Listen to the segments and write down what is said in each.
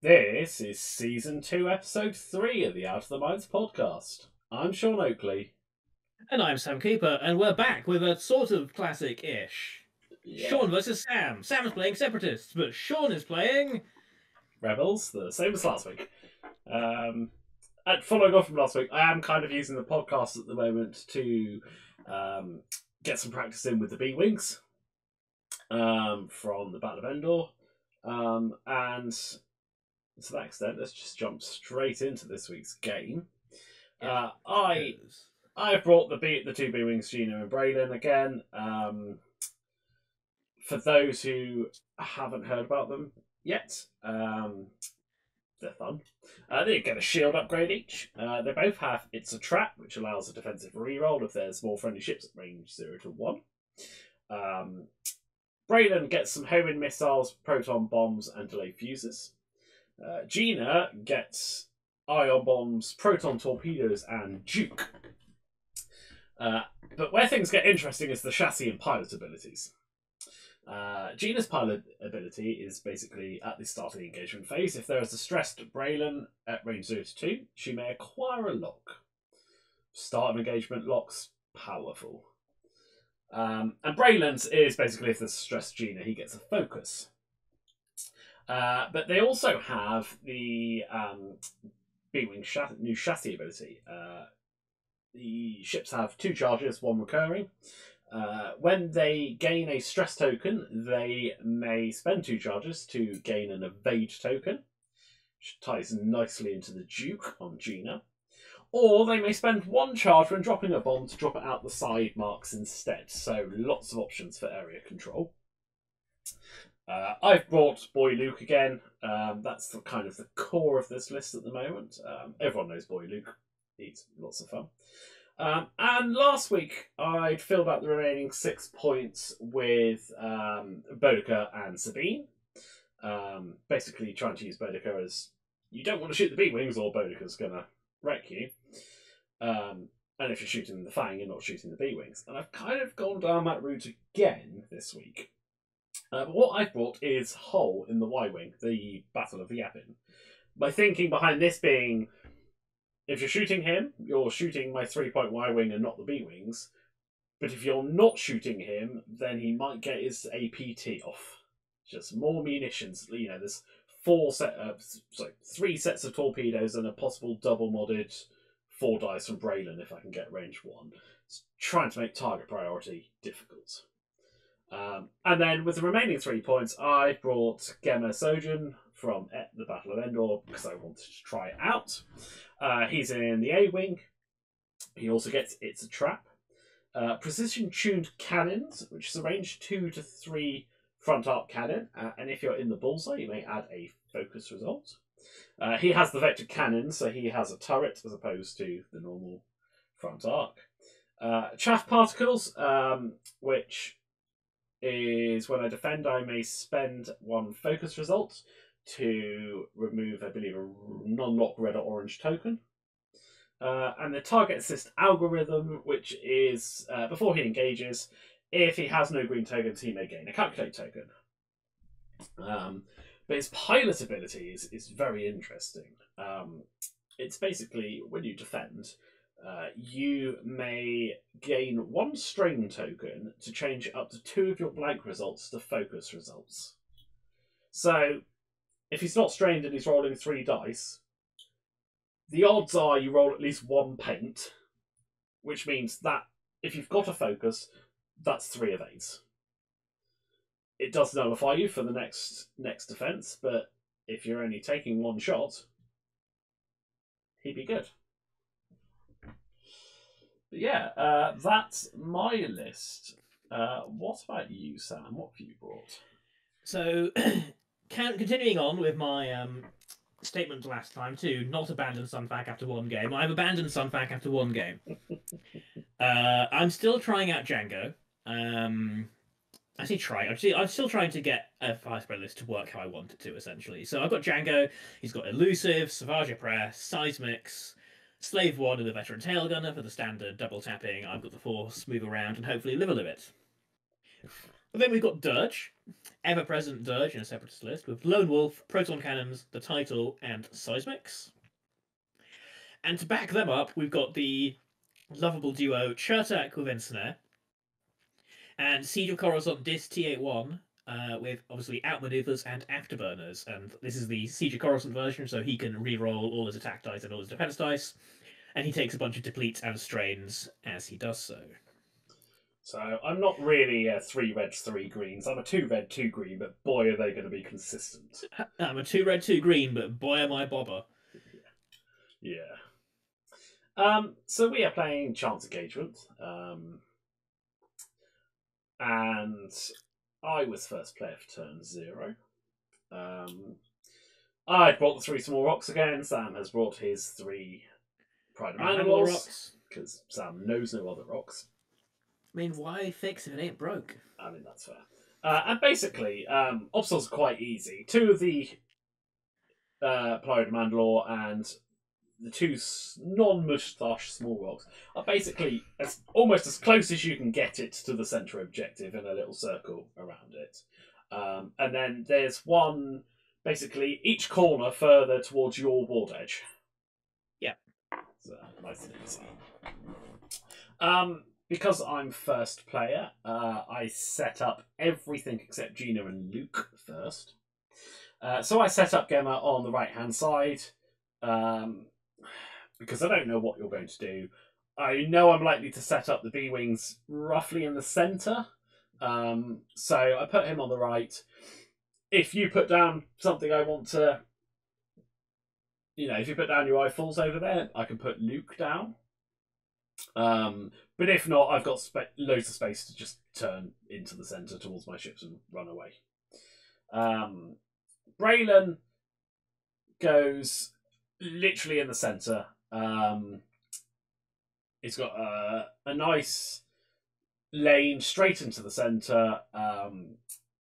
This is Season 2, Episode 3 of the Out of the Minds podcast. I'm Sean Oakley. And I'm Sam Cooper, and we're back with a sort of classic-ish. Yeah. Sean versus Sam. Sam is playing Separatists, but Sean is playing... Rebels, the same as last week. And following on from last week, I am kind of using the podcast at the moment to get some practice in with the B-wings from the Battle of Endor. And to that extent, let's just jump straight into this week's game. I've brought the two B-wings, Gina and Braylon, again. For those who haven't heard about them yet, they're fun. They get a shield upgrade each. They both have It's a Trap, which allows a defensive reroll if there's more friendly ships at range 0 to 1. Braylon gets some homing missiles, proton bombs, and delayed fuses. Gina gets ion bombs, proton torpedoes, and juke. But where things get interesting is the chassis and pilot abilities. Gina's pilot ability is basically at the start of the engagement phase. If there is a stressed Braylon at range 0 to 2, she may acquire a lock. Start of engagement locks, powerful. And Braylon's is basically if there's a stressed Gina, he gets a focus. But they also have the B-wing new chassis ability. The ships have 2 charges, 1 recurring. When they gain a stress token, they may spend 2 charges to gain an evade token, which ties nicely into the Duke on Gina. Or they may spend 1 charge when dropping a bomb to drop it out the side marks instead. So lots of options for area control. I've brought Boy Luke again. That's kind of the core of this list at the moment. Everyone knows Boy Luke. He's lots of fun. And last week, I'd filled out the remaining 6 points with Boudica and Sabine. Basically trying to use Boudica as you don't want to shoot the B-wings or Boudica's going to wreck you. And if you're shooting the Fang, you're not shooting the B-wings. And I've kind of gone down that route again this week. But what I've brought is Hull in the Y-wing, the Battle of Yavin. My thinking behind this being, if you're shooting him, you're shooting my 3-point Y-wing and not the B-wings. But if you're not shooting him, then he might get his APT off. Just more munitions. You know, there's 3 sets of torpedoes and a possible double-modded 4 dice from Braylon if I can get range 1. It's trying to make target priority difficult. And then with the remaining 3 points, I brought Gemma Sojin from the Battle of Endor because I wanted to try it out. He's in the A-wing. He also gets It's a Trap. Precision-tuned cannons, which is a range 2 to 3 front arc cannon. And if you're in the bullseye, you may add a focus result. He has the vector cannon, so he has a turret as opposed to the normal front arc. Chaff particles, which is when I defend, I may spend 1 focus result to remove, I believe, a non-lock red or orange token. And the target assist algorithm, which is before he engages, if he has no green tokens, he may gain a calculate token. But his pilot ability is very interesting. It's basically when you defend, you may gain 1 strain token to change up to 2 of your blank results to focus results. So, if he's not strained and he's rolling 3 dice, the odds are you roll at least 1 paint, which means that if you've got a focus, that's 3 evades. It does nullify you for the next defense, but if you're only taking 1 shot, he'd be good. But yeah, that's my list. What about you, Sam? What have you brought? So, continuing on with my statement last time to not abandon Sunfac after 1 game, I've abandoned Sunfac after 1 game. I'm still trying out Django. I say try. I'm still trying to get a fire spread list to work how I want it to, essentially. So I've got Django. He's got Elusive, Savage Press, Seismics, Slave 1 and the Veteran Tail Gunner for the standard double tapping. I've got the Force, move around, and hopefully live a little bit. But then we've got Dirge, ever-present Dirge in a separatist list, with Lone Wolf, Proton Cannons, the Title, and Seismics. And to back them up, we've got the lovable duo Chertak with Ensnare, and Siege of Coruscant Dis T81, with obviously outmaneuvers and afterburners. And this is the Siege of Coruscant version, so he can re-roll all his attack dice and all his defense dice, and he takes a bunch of depletes and strains as he does so. So I'm not really a 3 reds, 3 greens. I'm a 2 red, 2 green, but boy, are they going to be consistent. I'm a 2 red, 2 green, but boy am I bobber. Yeah. So we are playing Chance Engagement. And I was first player for turn 0. I brought the 3 small rocks again. Sam has brought his 3 Pride of Mandalore rocks, because Sam knows no other rocks. I mean, why fix if it ain't broke? I mean, that's fair. And basically, obstacles are quite easy. 2 of the Pride of Mandalore and the 2 non-mustache small rocks are basically almost as close as you can get it to the centre objective in a little circle around it. And then there's one, basically, each corner further towards your board edge. Yep. So, nice and easy. Because I'm first player, I set up everything except Gina and Luke first. So I set up Gemma on the right-hand side, because I don't know what you're going to do. I know I'm likely to set up the B-wings roughly in the centre, so I put him on the right. If you put down something I want to... if you put down your rifles over there, I can put Luke down. But if not, I've got loads of space to just turn into the centre towards my ships and run away. Braylon goes literally in the centre. He's got a nice lane straight into the centre.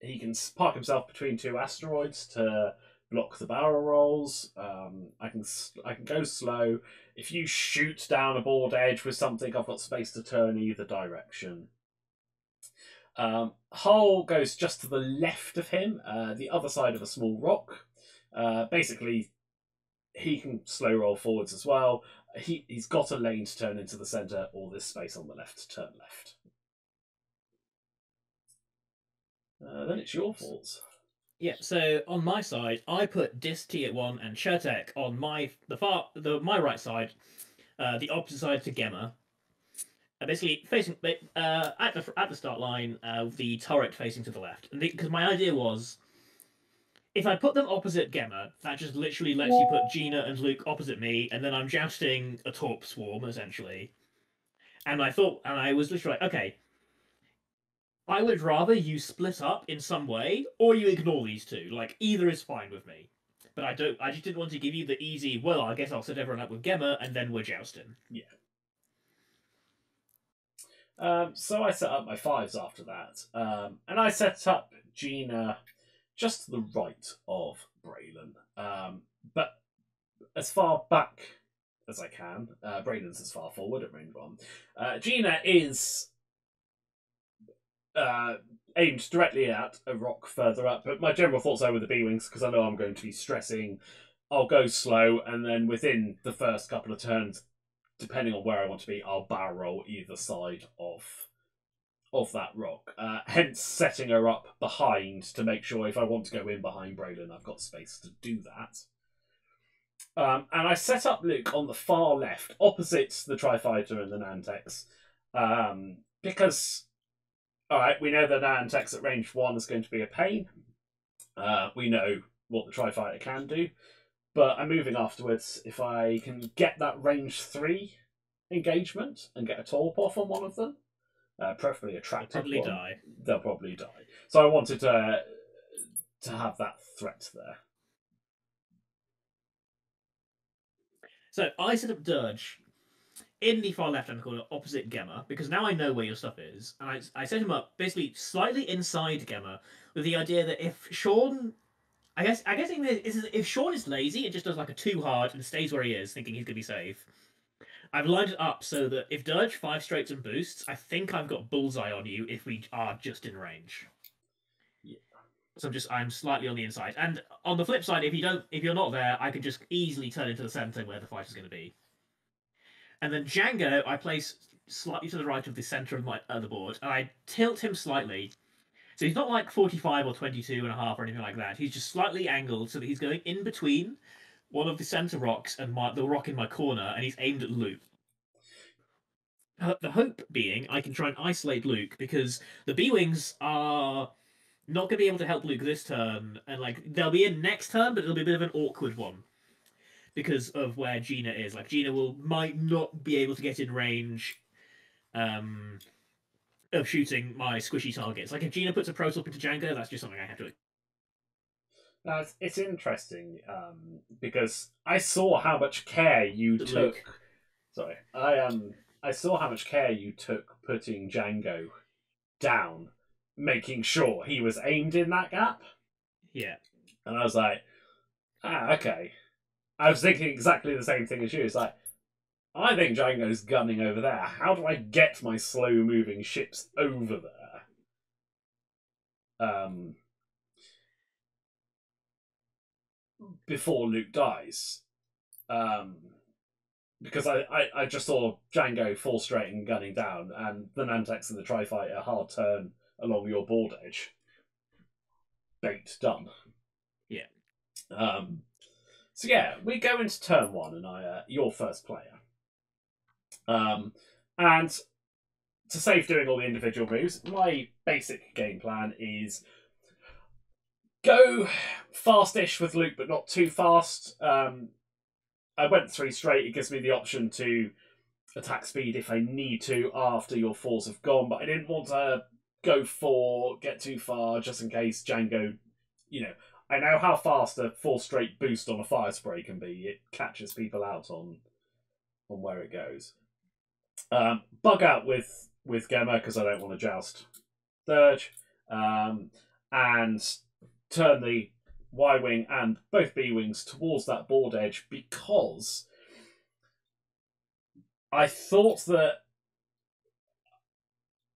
He can park himself between 2 asteroids to block the barrel rolls. I can go slow. If you shoot down a board edge with something, I've got space to turn either direction. Hull goes just to the left of him, the other side of a small rock. Basically, he can slow roll forwards as well. He's got a lane to turn into the centre, or this space on the left to turn left. Then it's your thoughts. Yeah, so on my side, I put Dis T81 and Chertek on my right side, the opposite side to Gemma. Basically facing at the start line, the turret facing to the left. And because my idea was, if I put them opposite Gemma, that just literally lets you put Gina and Luke opposite me, and then I'm jousting a Torp swarm essentially. And I was literally like, okay, I would rather you split up in some way, or you ignore these 2. Like, either is fine with me. But I just didn't want to give you the easy, well, I guess I'll set everyone up with Gemma, and then we're jousting. Yeah. So I set up my 5s after that. And I set up Gina just to the right of Braylon. But as far back as I can. Braylon's as far forward at range 1. Gina is aimed directly at a rock further up, but my general thoughts are with the B-wings, because I know I'm going to be stressing. I'll go slow, and then within the first couple of turns, depending on where I want to be, I'll barrel roll either side of that rock. Hence setting her up behind to make sure if I want to go in behind Braylon, I've got space to do that. And I set up Luke on the far left, opposite the Tri-Fighter and the Nantex, because, alright, we know the Nantex at range 1 is going to be a pain. We know what the Tri-Fighter can do. But I'm moving afterwards. If I can get that range 3 engagement and get a torp off on one of them, preferably a tractor one, they'll probably die. So I wanted to have that threat there. So I set up Dirge in the far left-hand corner opposite Gemma, because now I know where your stuff is. And I set him up basically slightly inside Gemma with the idea that if Sean... I guess if Sean is lazy and just does like a 2 hard and stays where he is, thinking he's going to be safe, I've lined it up so that if Dirge 5 straights and boosts, I think I've got bullseye on you if we are just in range. So I'm slightly on the inside. And on the flip side, if you're not there, I can just easily turn into the center where the fight is going to be. And then Django, I place slightly to the right of the center of my other board, and I tilt him slightly. So he's not like 45 or 22 and a half or anything like that. He's just slightly angled so that he's going in between one of the center rocks and the rock in my corner, and he's aimed at Luke. The hope being I can try and isolate Luke because the B-wings are not going to be able to help Luke this turn, and like they'll be in next turn, but it'll be a bit of an awkward one because of where Gina is. Like Gina might not be able to get in range of shooting my squishy targets. Like if Gina puts a protop into Django, that's just something I have to. Now, it's interesting because I saw how much care you took. Luke. Sorry, I saw how much care you took putting Django down, making sure he was aimed in that gap. Yeah. And I was like, okay. I was thinking exactly the same thing as you. It's like, I think Django's gunning over there. How do I get my slow-moving ships over there? Before Luke dies. Because I just saw Django full straight and gunning down, and the Nantex and the Tri-Fighter hard turn along your board edge. Bait done. Yeah. So yeah, we go into turn one, and you're first player. And to save doing all the individual moves, my basic game plan is go fast-ish with Luke, but not too fast. I went 3 straight. It gives me the option to attack speed if I need to after your 4s have gone, but I didn't want to go 4, get too far, just in case Django, I know how fast a 4 straight boost on a fire spray can be. It catches people out on where it goes. Bug out with Gemma because I don't want to joust Thurge, and turn the Y-wing and both B-wings towards that board edge because I thought that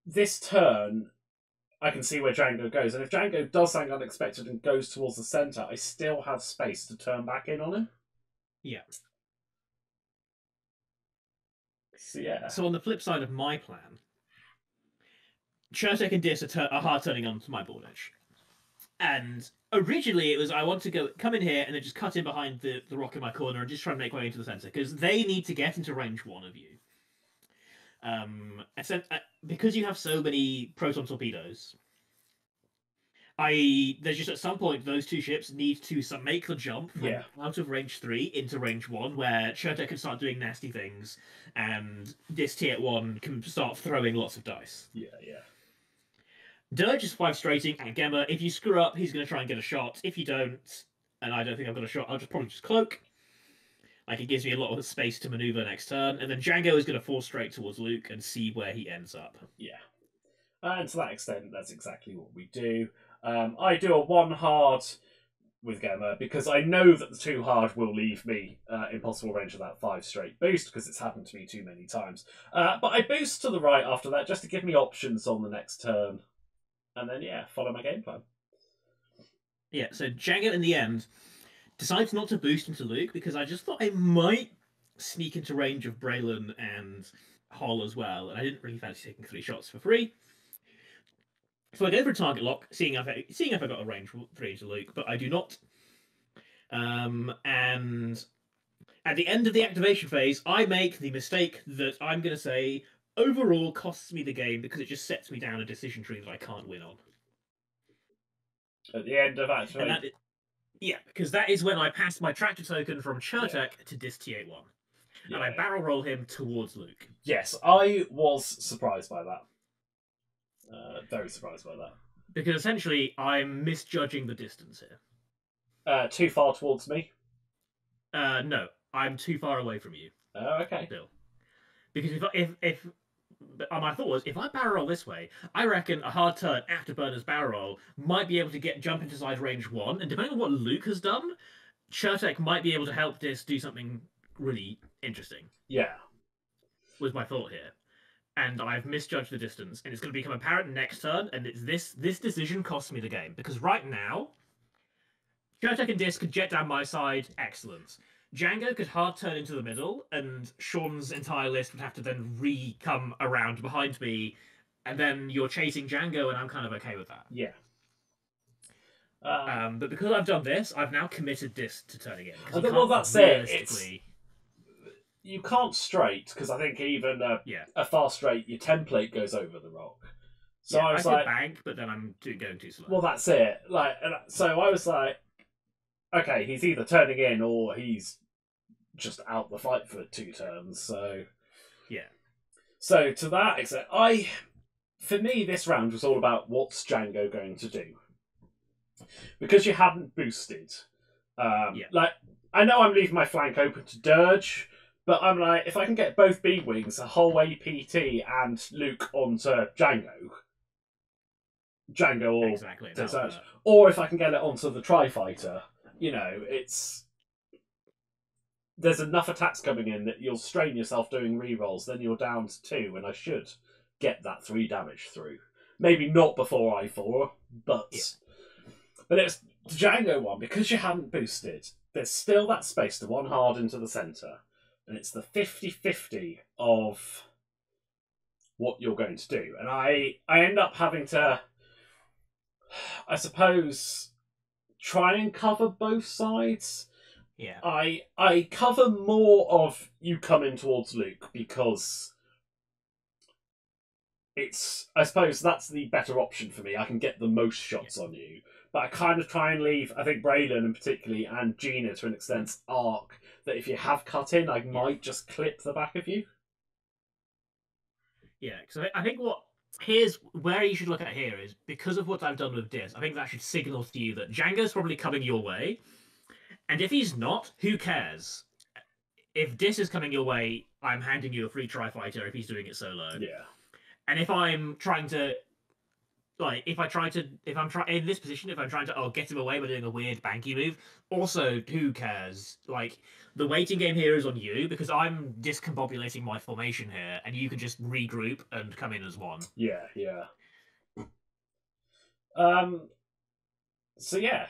this turn I can see where Django goes, and if Django does something unexpected and goes towards the centre, I still have space to turn back in on him. Yeah. So yeah. So on the flip side of my plan, Chertek and Dis are hard turning onto my board edge. And originally it was I want to come in here and then just cut in behind the rock in my corner and just try and make my way into the centre because they need to get into range 1 of you. Because you have so many proton torpedoes, there's just at some point those 2 ships need to make the jump from out of range 3 into range 1, where Chertek can start doing nasty things, and this tier 1 can start throwing lots of dice. Yeah. Dirge is 5 straighting at Gemma. If you screw up, he's going to try and get a shot. If you don't, and I don't think I've got a shot, I'll probably just cloak. Like, it gives me a lot of space to maneuver next turn. And then Django is going to fall straight towards Luke and see where he ends up. Yeah. And to that extent, that's exactly what we do. I do a 1 hard with Gemma because I know that the 2 hard will leave me in possible range of that 5 straight boost because it's happened to me too many times. But I boost to the right after that just to give me options on the next turn. And then, follow my game plan. Yeah, so Django, in the end, decides not to boost into Luke because I just thought I might sneak into range of Braylon and Hall as well, and I didn't really fancy taking 3 shots for free. So I go for a target lock, seeing if I got a range 3 into Luke, but I do not. And at the end of the activation phase, I make the mistake that I'm going to say overall costs me the game because it just sets me down a decision tree that I can't win on. At the end of activation? Yeah, because that is when I pass my tractor token from Chertek to Dis TA1. And I barrel roll him towards Luke. Yes, I was surprised by that. Very surprised by that. Because essentially, I'm misjudging the distance here. Too far towards me? No, I'm too far away from you. Oh, okay. Still. Because if my thought was, if I barrel roll this way, I reckon a hard turn after Burner's barrel roll might be able to jump into side range 1, and depending on what Luke has done, Chertek might be able to help Dis do something really interesting. Yeah. Was my thought here. and I've misjudged the distance, and it's going to become apparent next turn, and it's this decision costs me the game. Because right now, Kurtek and Dis could jet down my side, excellent. Django could hard turn into the middle, and Sean's entire list would have to then come around behind me, and then you're chasing Django, and I'm kind of okay with that. Yeah. But because I've done this, I've now committed Dis to turning in. Well, that's it. You can't straight, because I think even a fast straight, your template goes over the rock. So I was like, bank, but then I'm going too slow. Well, that's it. So I was like, okay, he's either turning in or he's just out the fight for 2 turns. So yeah. So to that extent, for me, this round was all about what's Django going to do, because you hadn't boosted. Like, I know I'm leaving my flank open to Dirge, but I'm like, if I can get both B-wings, a whole APT and Luke onto Django or exactly, or if I can get it onto the Tri-Fighter, there's enough attacks coming in that you'll strain yourself doing rerolls, then you're down to 2, and I should get that 3 damage through. Maybe not before I4, but it's the Django one, because you hadn't boosted, there's still that space to 1 hard into the centre, and it's the 50-50 of what you're going to do. And I end up having to, I suppose, try and cover both sides. Yeah. I cover more of you coming towards Luke, because I suppose that's the better option for me. I can get the most shots on you. But I kind of try and leave, I think, Braylon in particularly, and Gina to an extent, arc, that if you have cut in, I might just clip the back of you. Yeah, because I think here's where you should look at here is, because of what I've done with Dis, I think that should signal to you that Django's probably coming your way. And if he's not, who cares? If Dis is coming your way, I'm handing you a free Tri-Fighter if he's doing it solo. Yeah. And if I'm trying to, if I'm in this position, if I'm trying to get him away by doing a weird banky move, also, who cares? The waiting game here is on you, because I'm discombobulating my formation here, and you can just regroup and come in as one. Yeah. So yeah,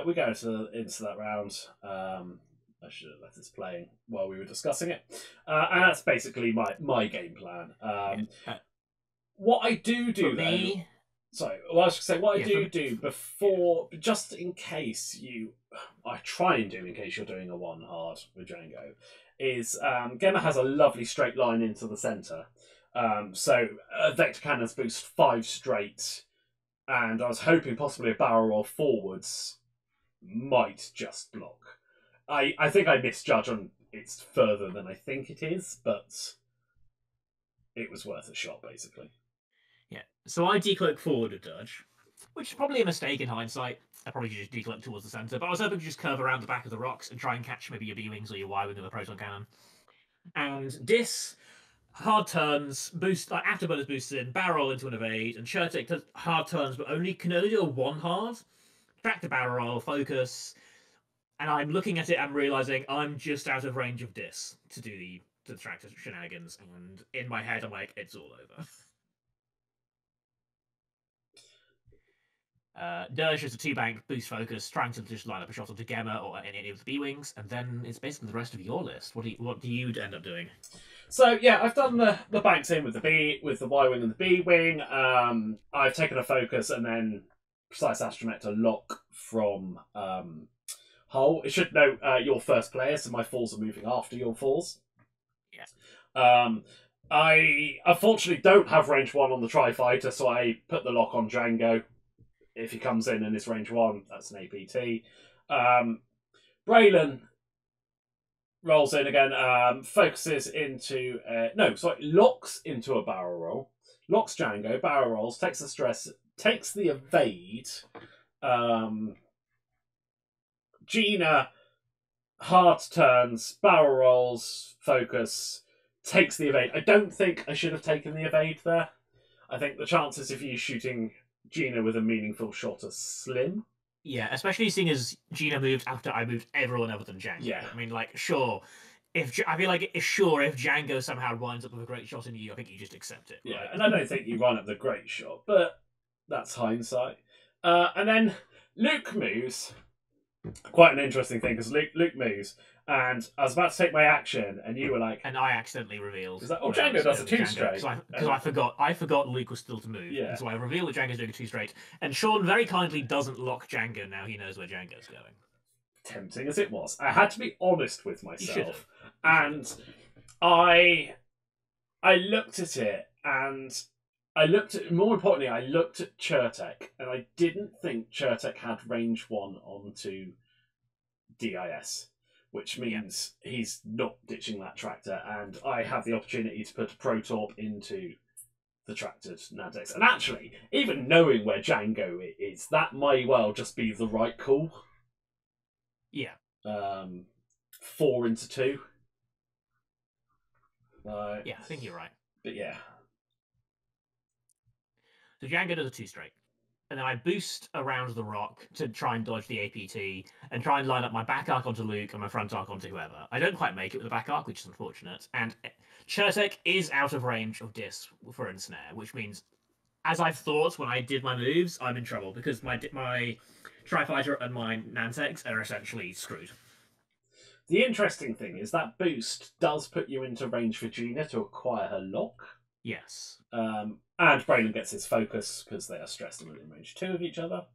we go into that round. I should have left this playing while we were discussing it, and that's basically my game plan. What I do though. Sorry, well, I was going to say, what I do before, just in case I try and do in case you're doing a 1 hard with Django, is Gemma has a lovely straight line into the centre. So Vector Cannons boost 5 straight, and I was hoping possibly a barrel roll forwards might just block. I think I misjudge on it's further than I think it is, but it was worth a shot, basically. Yeah, so I decloak forward a Dirge, which is probably a mistake in hindsight. I probably should just decloak towards the centre, but I was hoping to just curve around the back of the rocks and try and catch maybe your B-wings or your Y-wing with a proton cannon. And Dis, hard turns, boost, afterburners boosts in, barrel into an evade, and Chertik does hard turns, but can only do a 1 hard. Track the barrel roll, focus, and I'm looking at it and realising I'm just out of range of Dis to do the tractor shenanigans, and in my head I'm like, it's all over. Dirge is a 2-bank boost focus, trying to just line up a shot onto Gemma or any of the B-wings, and then it's basically the rest of your list. What do you end up doing? So yeah, I've done the banks in with the Y-wing and the B-wing. I've taken a focus and then precise astromech lock from Hull. It should note your first player, so my falls are moving after your falls. Yeah. I unfortunately don't have range 1 on the Tri-Fighter, so I put the lock on Django. If he comes in and it's range 1, that's an APT. Braylon rolls in again, focuses into... locks into a barrel roll. Locks Django, barrel rolls, takes the stress, takes the evade. Gina, hard turns, barrel rolls, focus, takes the evade. I don't think I should have taken the evade there. I think the chances of you shooting Gina with a meaningful shot are slim. Yeah, especially seeing as Gina moved after I moved everyone other than Django. Yeah. I mean, sure, I feel like if Django somehow winds up with a great shot in you, I think you just accept it. Yeah, Right? and I don't think you run up the great shot, but that's hindsight. And then Luke moves. Quite an interesting thing because Luke moves, and I was about to take my action, and you were like, And I accidentally revealed. "Is that oh Django does a two straight?" Because I forgot Luke was still to move, Yeah. and so I revealed that Django's doing a two straight. And Sean very kindly doesn't lock Django now. He knows where Django's going. Tempting as it was, I had to be honest with You should myself, have. and I looked at it, and I looked at more importantly, I looked at Chertek, and I didn't think Chertek had range 1 onto DIS, which means he's not ditching that tractor, and I have the opportunity to put a Protorp into the tractored Nadex. And actually, even knowing where Django is, that may well just be the right call. Yeah. 4 into 2. Yeah, I think you're right. But yeah. So Django does a two straight. And then I boost around the rock to try and dodge the APT and try and line up my back arc onto Luke and my front arc onto whoever. I don't quite make it with the back arc, which is unfortunate. And Chertek is out of range of Dis for ensnare, which means, as I've thought when I did my moves, I'm in trouble because my Tri-Fighter and my Nantex are essentially screwed. The interesting thing is that boost does put you into range for Gina to acquire her lock. Yes. And Braylon gets his focus because they are stressed and within range 2 of each other.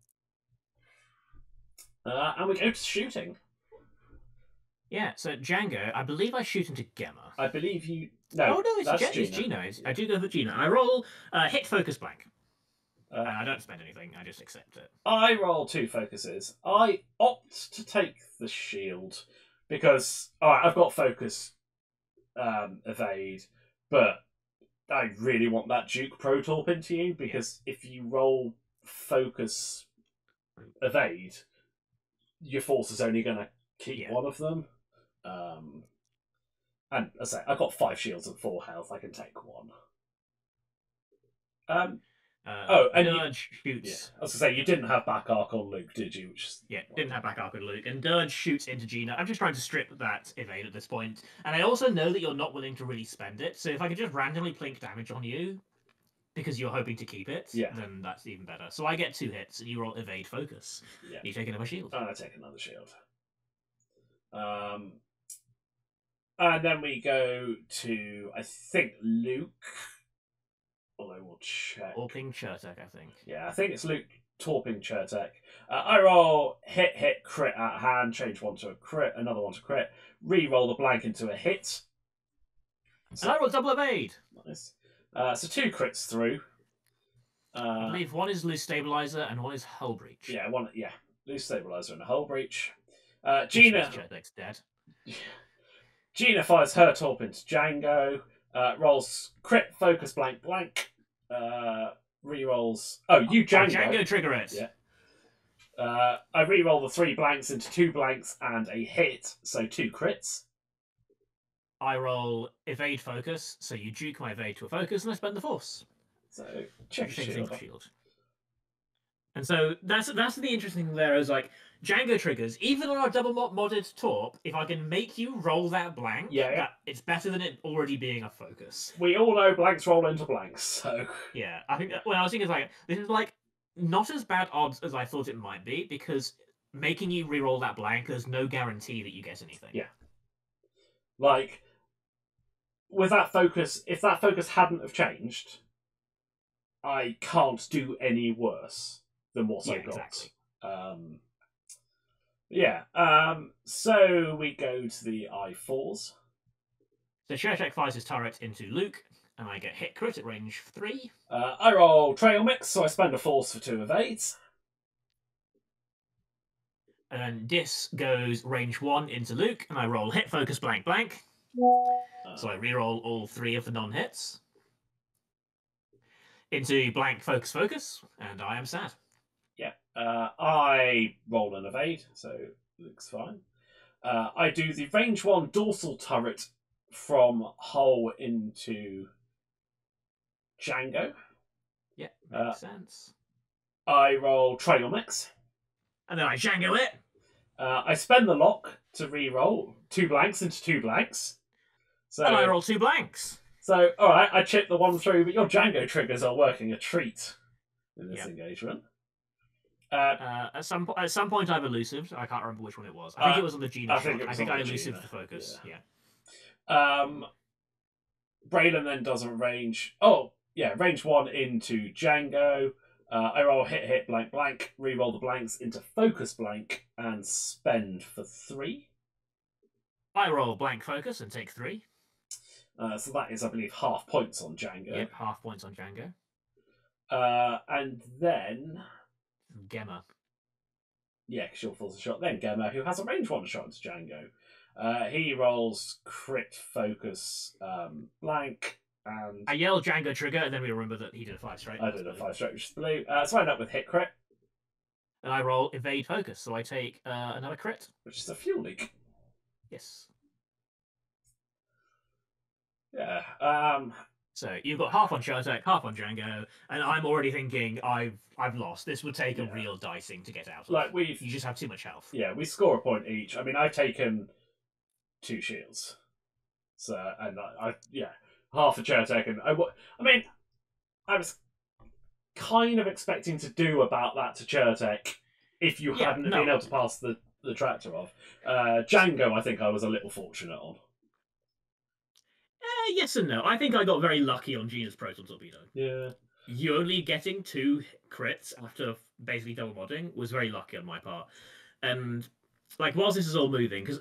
And we go to shooting. Yeah, so Django, I believe I shoot into Gemma. I believe you... No, it's Gina. I do go for Gina. I roll hit focus blank. And I don't spend anything, I just accept it. I roll 2 focuses. I opt to take the shield because I've got focus evade, but I really want that Duke Protorp into you because if you roll focus evade, your force is only going to keep one of them. And as I say, I've got 5 shields and 4 health. I can take one. And Dirge shoots. I was going to say, you didn't have back arc on Luke, did you? Didn't have back arc on Luke. And Dirge shoots into Gina. I'm just trying to strip that evade at this point. And I also know that you're not willing to really spend it. So if I could just randomly plink damage on you, because you're hoping to keep it, then that's even better. So I get 2 hits, and you roll evade focus. Yeah. You take another shield. And I take another shield. And then we go to, I think, Luke. Although we'll check. Torping Chertek, I think. Yeah, I think it's Luke torping Chertek. I roll hit, crit at hand, change one to a crit, another one to crit, re-roll the blank into a hit. So, and I roll double evade. Nice. So 2 crits through. I believe one is loose stabilizer and one is hull breach. Yeah, loose stabilizer and a hull breach. Gina. Chertek's dead. Gina fires her torp into Django. Rolls crit, focus, blank. Re-rolls. Oh, you Django. Django trigger it. Yeah. I re-roll the 3 blanks into 2 blanks and a hit, so 2 crits. I roll evade focus, so you juke my evade to a focus, and I spend the force. So check shield. And so that's the interesting thing there is like Django triggers, even on our double modded torp, if I can make you roll that blank, it's better than it already being a focus. We all know blanks roll into blanks, so yeah, I think I was thinking this is like not as bad odds as I thought it might be, because making you re-roll that blank, there's no guarantee that you get anything. Yeah. Like with that focus, if that focus hadn't have changed, I can't do any worse than what I got. Exactly. So we go to the I4s. So Chertek fires his turret into Luke, and I get hit crit at range 3. I roll trail mix, so I spend a force for 2 evades. And then Dis goes range 1 into Luke, and I roll hit focus blank. So I re-roll all 3 of the non-hits. Into blank focus, and I am sad. Yeah. I roll an evade, so it looks fine. I do the range 1 dorsal turret from hull into Django. Yeah, makes sense. I roll trail mix. And then I Django it. I spend the lock to re-roll 2 blanks into 2 blanks. And I So, roll 2 blanks. all right, I chip the 1 through, but your Django triggers are working a treat in this engagement. At some point, I've elusived. I can't remember which one it was. I think it was on the Gina I shot. think I elusived the focus. Yeah. Braylon then doesn't range. Oh, yeah, range 1 into Django. I roll hit, blank, blank. Reroll the blanks into focus blank and spend for 3. I roll blank focus and take 3. So that is, I believe, half points on Django. Yep, half points on Django. And then Gemma. Yeah, because she'll force a shot. Then Gemma, who has a range 1 shot into Django. He rolls crit focus blank. And I yell Django trigger, and then we remember that he did a 5 straight. I did a 5 straight, which is blue. So I end up with hit crit. And I roll evade focus, so I take another crit. Which is a fuel leak. Yes. Yeah. So you've got half on Chertek, half on Django, and I'm already thinking I've lost. This would take a real dicing to get out of. You just have too much health. Yeah, we score a point each. I mean, I've taken 2 shields. So, and half a Chertek, and I was kind of expecting to do about that to Chertek if you hadn't been able to pass the tractor off. Django, I think I was a little fortunate on. Yes and no. I think I got very lucky on Gina's Proton Torpedo. Yeah. You only getting 2 crits after basically double modding was very lucky on my part. And, whilst this is all moving, because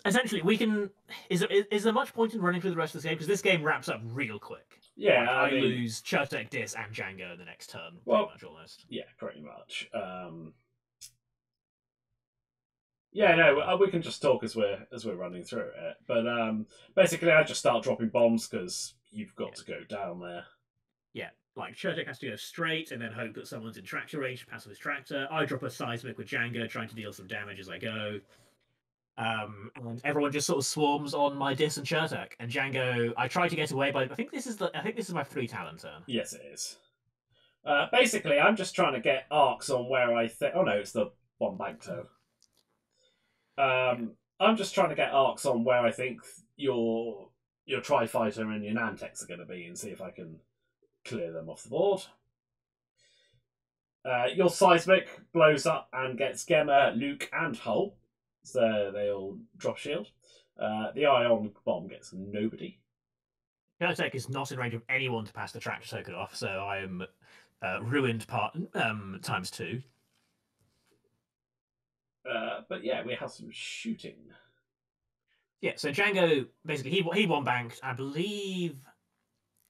essentially we can... Is there much point in running through the rest of this game? Because this game wraps up real quick. Yeah, I lose Chertek, Dis, and Django in the next turn, pretty much, almost. Yeah, pretty much. Yeah, no, we can just talk as we're running through it. But basically, I just start dropping bombs because you've got to go down there. Yeah, Chertek has to go straight and then hope that someone's in tractor range to pass with his tractor. I drop a seismic with Django, trying to deal some damage as I go. And everyone just sort of swarms on my Dis and Chertek. And Django, I try to get away, but I think this is my 3 talent turn. Yes, it is. Basically, I'm just trying to get arcs on where I think. Oh no, it's the one bank toe. I'm just trying to get arcs on where I think your Tri-Fighter and your Nantex are going to be, and see if I can clear them off the board. Your Seismic blows up and gets Gemma, Luke, and Hull, so they all drop shield. The Ion Bomb gets nobody. Chertek is not in range of anyone to pass the tractor token off, so I am ruined times 2. But yeah, we have some shooting. Yeah, so Django, basically, he one banked, I believe,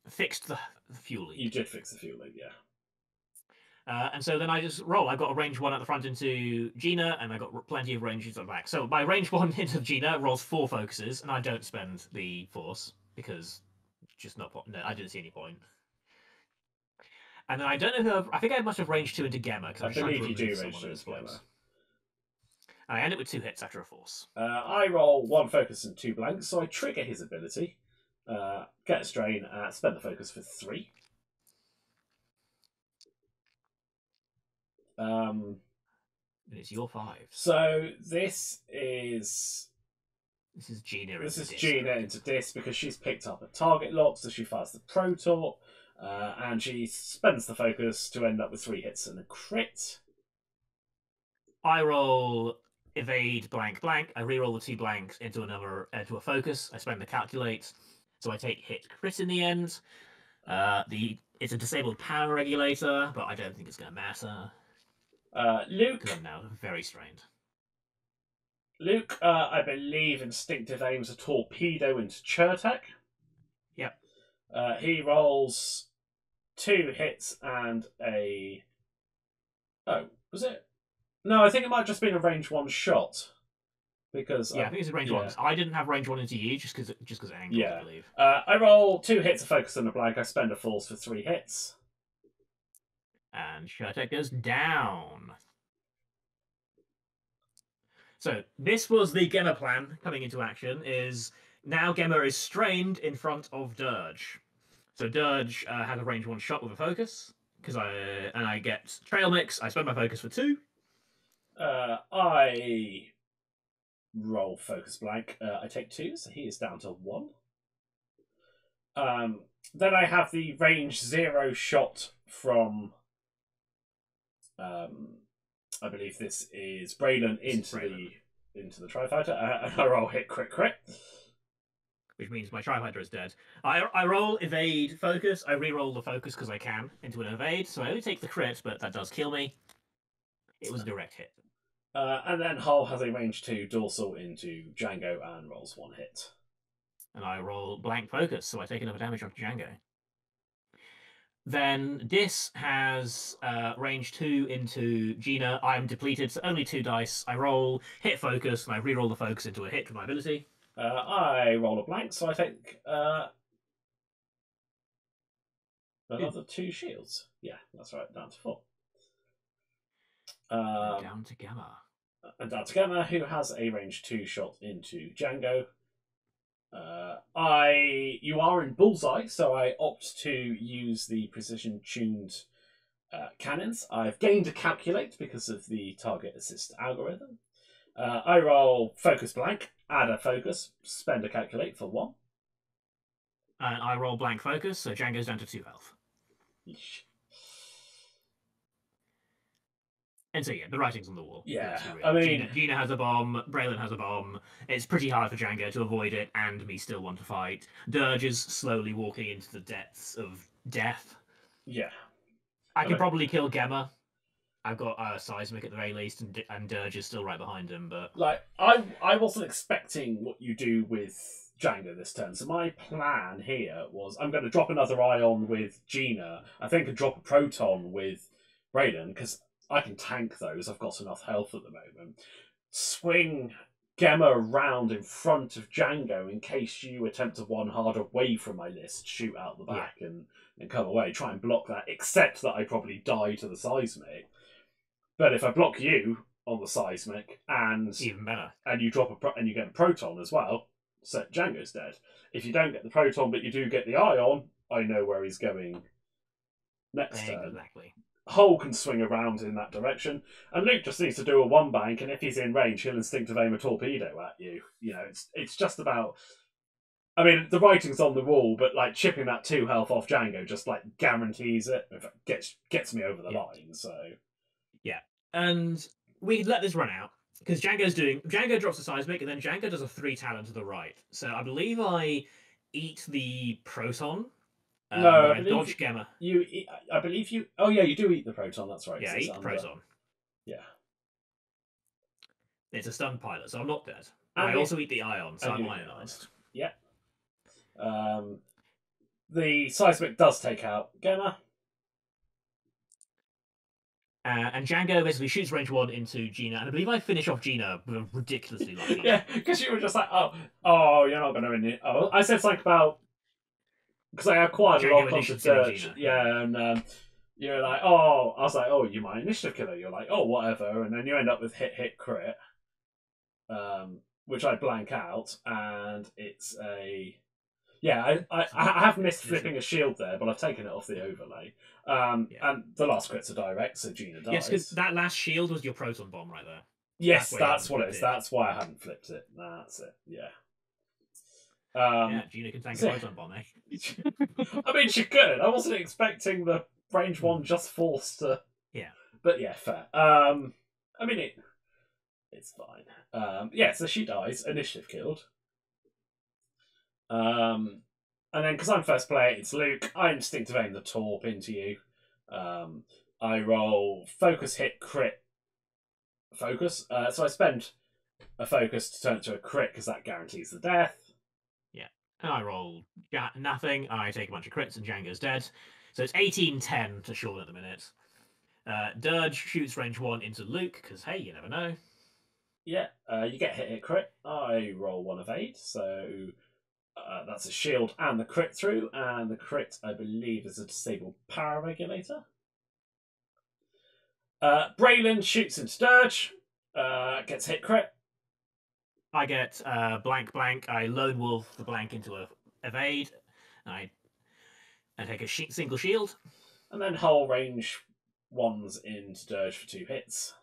fixed the fuel leak. You did fix the fuel leak, yeah. And so then I just roll. I've got a range 1 at the front into Gina, and I got plenty of ranges at the back. So my range 1 into Gina rolls 4 focuses, and I don't spend the force, because just not... No, I didn't see any point. And then I don't know who... I think I must have range 2 into Gemma, because I believe you do range 2 into Gemma. I end it with 2 hits after a force. I roll 1 focus and 2 blanks, so I trigger his ability. Get a strain, spend the focus for 3. And it's your 5. So this is Gina. This is Gina into Dis because she's picked up a target lock, so she fires the Protor, and she spends the focus to end up with 3 hits and a crit. I roll evade blank blank. I reroll the 2 blanks into a focus. I spend the calculate, so I take hit crit in the end. It's a disabled power regulator, but I don't think it's going to matter. Luke, because I'm now very strained. Luke, I believe instinctive aims a torpedo into Chertek. Yep. He rolls 2 hits and a... Oh, was it? No, I think it might have just been a range 1 shot. Because I think it's a range 1. I didn't have range 1 into you just because of angle, I believe. I roll 2 hits, a focus and a blank. I spend a force for 3 hits. And Chertek goes down. So this was the Gemma plan coming into action. Is now Gemma is strained in front of Dirge. So Dirge has a range 1 shot with a focus because I get trail mix. I spend my focus for 2. I roll focus blank. I take 2, so he is down to 1. Then I have the range 0 shot from. I believe this is Braylon into the Tri-Fighter. I roll hit crit. Which means my Tri-Fighter is dead. I roll evade focus. I re-roll the focus because I can into an evade, so I only take the crit, but that does kill me. It was a direct hit. And then Hull has a range 2 dorsal into Django and rolls 1 hit. And I roll blank focus, so I take another damage off Django. Then Dis has range 2 into Gina. I'm depleted, so only 2 dice. I roll hit focus, and I re-roll the focus into a hit with my ability. I roll a blank, so I take another 2 shields. Yeah, that's right, down to 4. Down to Gamma. And down to Gamma, who has a range 2 shot into Django. You are in bullseye, so I opt to use the precision-tuned cannons. I've gained a calculate because of the target assist algorithm. I roll focus blank, add a focus, spend a calculate for 1. And I roll blank focus, so Django's down to 2 health. Yeesh. And so yeah, the writing's on the wall. Yeah, I mean, Gina has a bomb, Braylon has a bomb. It's pretty hard for Django to avoid it, and me still want to fight. Dirge is slowly walking into the depths of death. Yeah, I could probably kill Gemma. I've got Seismic at the very least, and Dirge is still right behind him. But like, I wasn't expecting what you do with Django this turn. So my plan here was I'm going to drop another ion with Gina. I think I'd drop a proton with Braylon because I can tank those. I've got enough health at the moment. Swing Gemma around in front of Django in case you attempt to one hard away from my list, shoot out the back and come away. Try and block that, except that I probably die to the Seismic. But if I block you on the Seismic and even better, and you drop and you get a proton as well, so Django's dead. If you don't get the proton but you do get the ion, I know where he's going next turn. Exactly. Hull can swing around in that direction, and Luke just needs to do a one bank, and if he's in range, he'll instinctive aim a torpedo at you. You know, it's just about. I mean, the writing's on the wall, but like chipping that 2 health off Django just like guarantees it. In fact, gets me over the line. So yeah, and we let this run out because Django drops a Seismic, and then Django does a 3 talent to the right. So I believe I eat the proton. No, I dodge Gemma. I believe you. Oh yeah, you do eat the proton. That's right. Yeah, eat the proton. Yeah, it's a stunned pilot, so I'm not dead. And I also eat the ion, so I'm ionized. Yeah. The Seismic does take out Gemma. And Django basically shoots range 1 into Gina, and I believe I finish off Gina ridiculously lucky. Yeah, because you were just like, oh, you're not going to win it. Oh, I said something about because I acquired a lot of Dirge. Yeah, and you're like, oh, I was like, oh, you my initiative killer. You're like, oh, whatever, and then you end up with hit crit, which I blank out, and it's a. Yeah, I have missed flipping a shield there, but I've taken it off the overlay. And the last crit's a direct, so Gina dies. Yes, because that last shield was your proton bomb right there. Yes, that's what it is. That's why I hadn't flipped it. That's it, yeah. Gina can tank a proton bomb, eh? I mean, she could. I wasn't expecting the range 1 just forced to... Yeah. But yeah, fair. I mean, it's fine. Yeah, so she dies. Initiative killed. And then, because I'm first player, it's Luke. I instinctive aim the torp into you. I roll focus, hit, crit, focus. So I spend a focus to turn it to a crit because that guarantees the death. Yeah. And I roll nothing. I take a bunch of crits and Django's dead. So it's 18-10 to Sean at the minute. Dirge shoots range 1 into Luke because, hey, you never know. Yeah, you get hit crit. I roll 1 evade, so that's a shield and the crit through, and the crit, I believe, is a disabled power regulator. Braylon shoots into Dirge, gets hit crit. I get blank. I lone wolf the blank into a evade. I take a single shield. And then Hull range 1s into Dirge for 2 hits.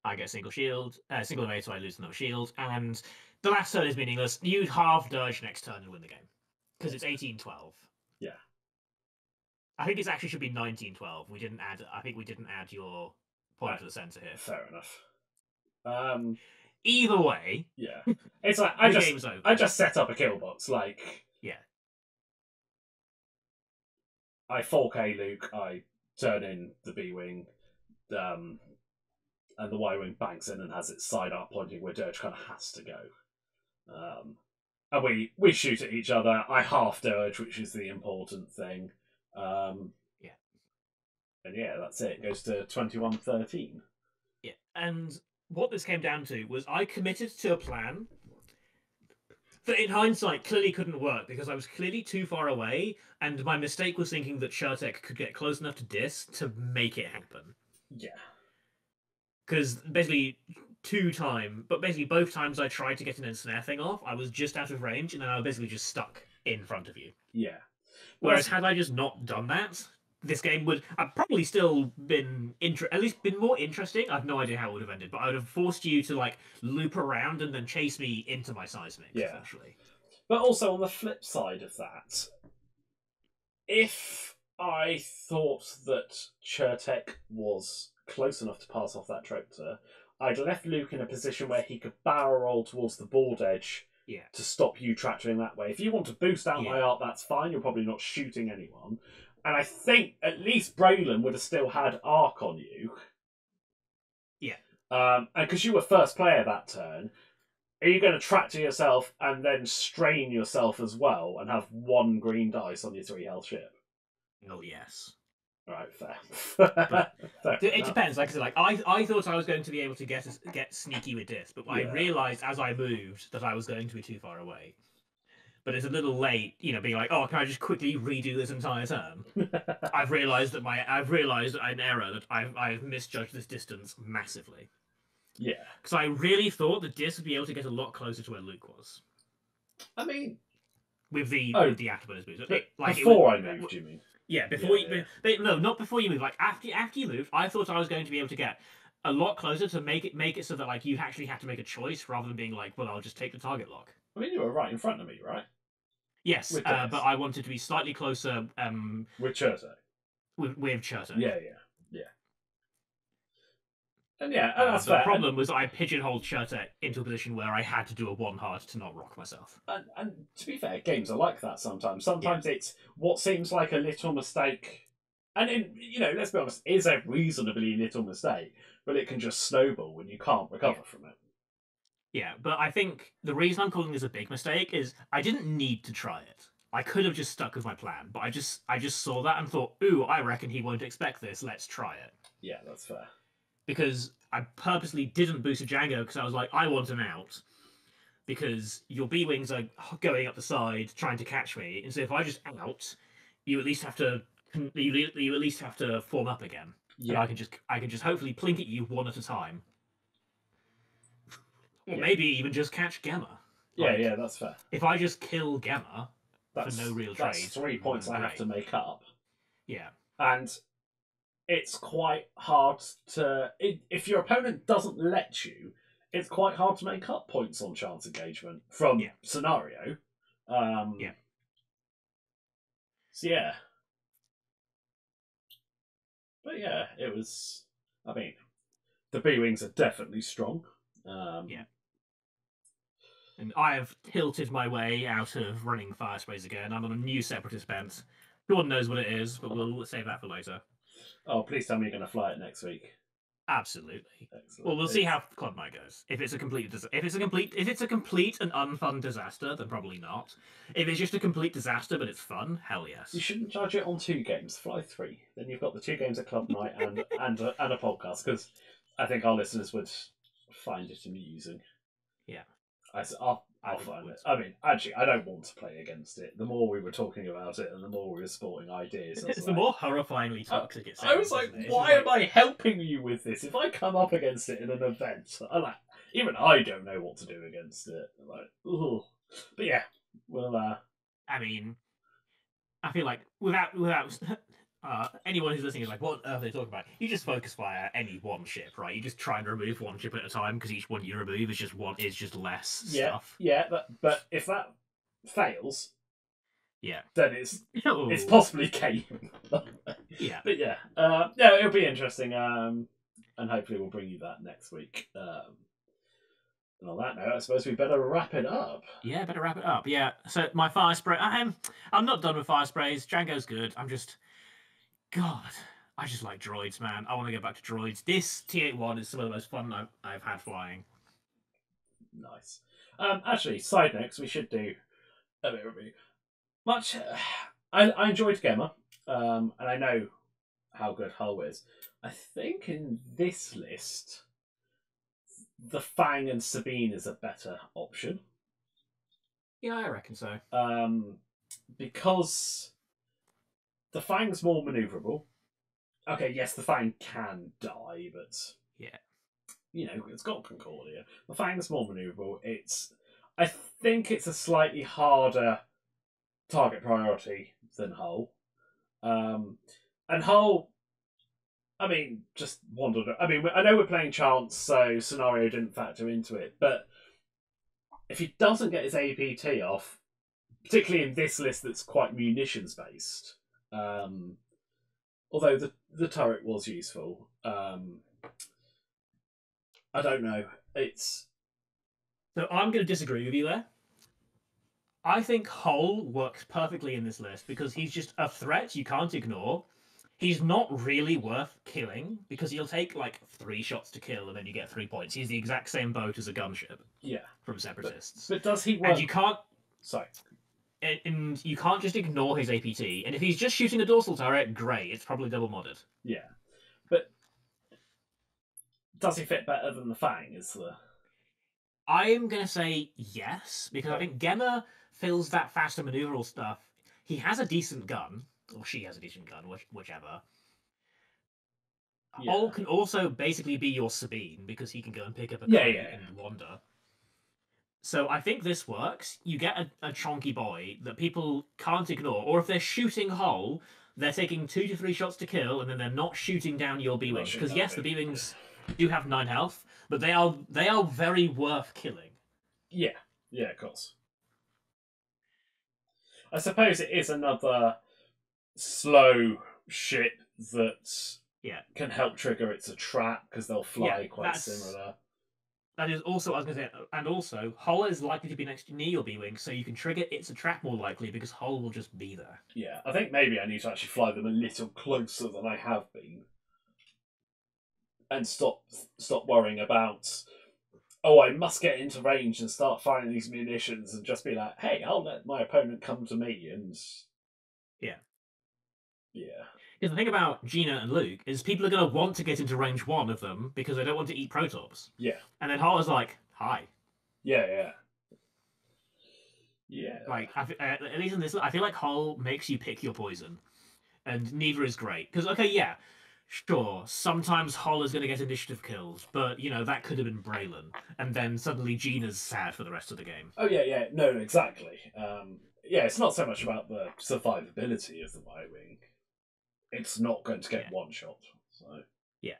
I get single shield, single evade, so I lose another shield. And The last turn is meaningless. You half dirge next turn and win the game because it's 18-12. Yeah. I think it actually should be 19-12. We didn't add. I think we didn't add your point to the center here. Fair enough. Either way, yeah, it's like the game's over. I just set up a kill box. Like, yeah, I 4K Luke. I turn in the B-wing, and the Y-wing banks in and has its side up pointing where dirge kind of has to go. And we shoot at each other. I half dirge, which is the important thing. yeah, and yeah, that's it. It goes to 21-13. Yeah, and what this came down to was I committed to a plan that, in hindsight, clearly couldn't work because I was clearly too far away, and my mistake was thinking that Chertek could get close enough to Dis to make it happen. Yeah. Because basically basically both times I tried to get an ensnare thing off, I was just out of range, and then I was basically just stuck in front of you. Yeah. Whereas had I just not done that, this game would have probably still been at least been more interesting. I have no idea how it would have ended, but I would have forced you to like loop around and then chase me into my seismic. Yeah. Essentially. But also on the flip side of that, if I thought that Chertek was close enough to pass off that tractor, I'd left Luke in a position where he could barrel roll towards the board edge to stop you tractoring that way. If you want to boost out my arc, that's fine. You're probably not shooting anyone. And I think at least Braylon would have still had arc on you. Yeah. And because you were first player that turn, are you going to tractor yourself and then strain yourself as well and have one green dice on your 3 health ship? Oh, yes. Right, fair. But it depends. Like I said, like I thought I was going to be able to get sneaky with this, but I realised as I moved that I was going to be too far away. But it's a little late, being like, oh, can I just quickly redo this entire turn? I've realised an error that I've misjudged this distance massively. Yeah. Because I really thought that Dis would be able to get a lot closer to where Luke was. I mean, with the afterburners boost. Before I moved, you mean? Yeah, before no, not before you move. Like after you moved, I thought I was going to be able to get a lot closer to make it so that like you actually had to make a choice rather than being like, well, I'll just take the target lock. I mean, you were right in front of me, right? Yes, but I wanted to be slightly closer. With Chertek. With Chertek. Yeah. And that's the fair. problem was I pigeonholed Chertek into a position where I had to do a 1 hard to not rock myself. And to be fair, games are like that sometimes. Sometimes it's what seems like a little mistake, and let's be honest, is a reasonably little mistake, but it can just snowball when you can't recover from it. Yeah, but I think the reason I'm calling this a big mistake is I didn't need to try it. I could have just stuck with my plan, but I just saw that and thought, ooh, I reckon he won't expect this. Let's try it. Yeah, that's fair. Because I purposely didn't boost a Django because I was like, I want an out. Because your B-wings are going up the side trying to catch me, and so if I just out, you at least have to form up again. Yeah. And I can just hopefully plink at you one at a time. Or maybe even just catch Gemma. Yeah, that's fair. If I just kill Gemma for no real trade, that's 3 points I have to make up. Yeah. And it's quite hard to... If your opponent doesn't let you, it's quite hard to make up points on chance engagement from scenario. Yeah. So, yeah. But, yeah, it was... I mean, the B-wings are definitely strong. Yeah. And I have tilted my way out of running Fire Sprays again. I'm on a new Separatist bent. No one knows what it is, but we'll save that for later. Oh, please tell me you're going to fly it next week. Absolutely. Excellent. Well, we'll see how Club Night goes. If it's a complete and unfun disaster, then probably not. If it's just a complete disaster but it's fun, hell yes. You shouldn't judge it on 2 games. Fly 3. Then you've got the 2 games at Club Night and a podcast, because I think our listeners would find it amusing. Yeah. I'll find it. I mean, actually, I don't want to play against it. The more we were talking about it and the more we were sporting ideas, it's the more horrifyingly toxic it sounds. I was like, why am I helping you with this? If I come up against it in an event, even I don't know what to do against it. Ugh. But yeah, well, I mean, I feel like without anyone who's listening is like, what on earth are they talking about? You just focus fire any one ship, right? You just try and remove one ship at a time because each one you remove is just less stuff. Yeah, but if that fails, Yeah. then it's Oh. possibly game. Yeah. But yeah, no, it'll be interesting, and hopefully we'll bring you that next week. And on that note, I suppose we better wrap it up. Yeah, better wrap it up. Yeah. So my fire spray. I'm not done with fire sprays. Django's good. God. I just like droids, man. I want to go back to droids. This T81 is some of the most fun I've had flying. Nice. Actually, side notes, we should do a bit of review. Much. I enjoyed Gemma, and I know how good Hull is. I think in this list, the Fang and Sabine is a better option. Yeah, I reckon so. Because the Fang's more maneuverable. Okay, yes, the Fang can die, but yeah, it's got Concordia. The Fang's more maneuverable. I think it's a slightly harder target priority than Hull. And Hull, I mean, just wandered. I mean, I know we're playing chance, so scenario didn't factor into it. But if he doesn't get his APT off, particularly in this list that's quite munitions based, although the turret was useful, I don't know. So I'm going to disagree with you there. I think Hull works perfectly in this list because he's just a threat you can't ignore. He's not really worth killing because he'll take like 3 shots to kill and then you get 3 points. He's the exact same boat as a gunship. Yeah, from Separatists. But does he work? And you can't. Sorry. And you can't just ignore his APT. And if he's just shooting a dorsal turret, great. It's probably double modded. Yeah, but does he fit better than the Fang? I am going to say yes, because I think Gemma fills that faster maneuverable stuff. He has a decent gun, or she has a decent gun, whichever. Yeah. Hull can also basically be your Sabine, because he can go and pick up a and wander. So I think this works. You get a chonky boy that people can't ignore, or if they're shooting Hull, they're taking 2 to 3 shots to kill, and then they're not shooting down your B-wings. Because yes, the B-wings do have 9 health, but they are very worth killing. Yeah, of course. I suppose it is another slow ship that can help trigger it's a trap because they'll fly quite similar. That is also, I was going to say, and also, Hull is likely to be next to near your B-wing, so you can trigger it's a trap more likely because Hull will just be there. Yeah, I think maybe I need to actually fly them a little closer than I have been. And stop worrying about, I must get into range and start firing these munitions and just be like, hey, I'll let my opponent come to me and... Yeah. Yeah. Because the thing about Gina and Luke is people are going to want to get into range 1 of them because they don't want to eat Protops. Yeah. And then Hull is like, hi. Yeah. Like, at least in this, I feel like Hull makes you pick your poison. And neither is great. Because, okay, yeah, sure, sometimes Hull is going to get initiative kills, but, that could have been Braylon. And then suddenly Gina's sad for the rest of the game. Oh, yeah. No, exactly. It's not so much about the survivability of the Y-Wing. It's not going to get one shot. So yeah,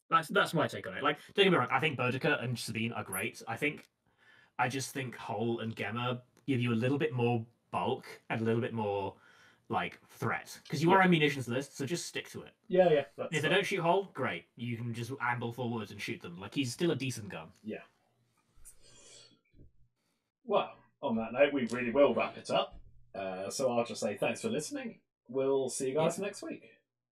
that's my take on it. Like, don't get me wrong, I think Boudica and Sabine are great. I just think Hull and Gemma give you a little bit more bulk and a little bit more like threat because you are a munitions list, so just stick to it. Yeah. If they don't shoot Hull, great. You can just amble forwards and shoot them. Like he's still a decent gun. Yeah. Well, on that note, we really will wrap it up. So I'll just say thanks for listening. We'll see you guys next week.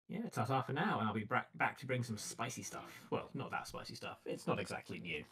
Yeah, ta-ta for now, and I'll be back to bring some spicy stuff. Well, not that spicy stuff. It's not exactly new.